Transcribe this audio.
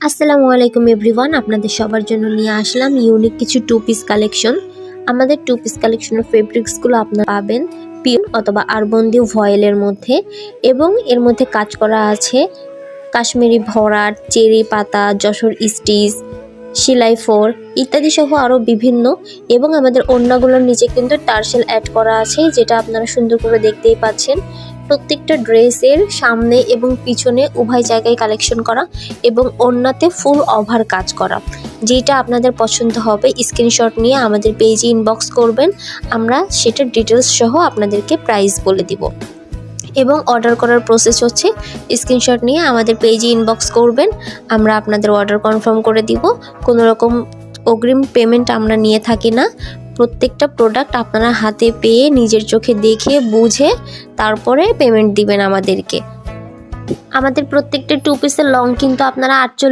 আসসালামু আলাইকুম এভরিওয়ান, আপনাদের সবার জন্য নিয়ে আসলাম ইউনিক কিছু টু পিস কালেকশন। আমাদের টু পিস কালেকশনের ফেব্রিক্সগুলো আপনারা পাবেন পিওর অথবা আরবন্দি ভয়েলের মধ্যে, এবং এর মধ্যে কাজ করা আছে কাশ্মীরি ভরাট, চেরি পাতা, যশোর স্টিচ, সেলাই ফোর ইত্যাদি সহ আরও বিভিন্ন। এবং আমাদের ওড়নাগুলোর নিচে কিন্তু টার্সেল অ্যাড করা আছে, যেটা আপনারা সুন্দর করে দেখতেই পাচ্ছেন। প্রত্যেকটা ড্রেসের সামনে এবং পিছনে উভয় জায়গায় কালেকশন করা এবং ওড়নাতে ফুল ওভার কাজ করা। যেটা আপনাদের পছন্দ হবে স্ক্রিনশট নিয়ে আমাদের পেজে ইনবক্স করবেন, আমরা সেটার ডিটেলস সহ আপনাদেরকে প্রাইস বলে দিব। এবং অর্ডার করার প্রসেস হচ্ছে স্ক্রিনশট নিয়ে আমাদের পেজে ইনবক্স করবেন, আমরা আপনাদের অর্ডার কনফার্ম করে দিব। কোনো রকম অগ্রিম পেমেন্ট আমরা নিয়ে থাকি না। প্রত্যেকটা প্রোডাক্ট আপনারা হাতে পেয়ে নিজের চোখে দেখে বুঝে তারপরে পেমেন্ট দিবেন আমাদেরকে। আমাদের প্রত্যেকটা টু পিসের লং কিন্তু আপনারা 48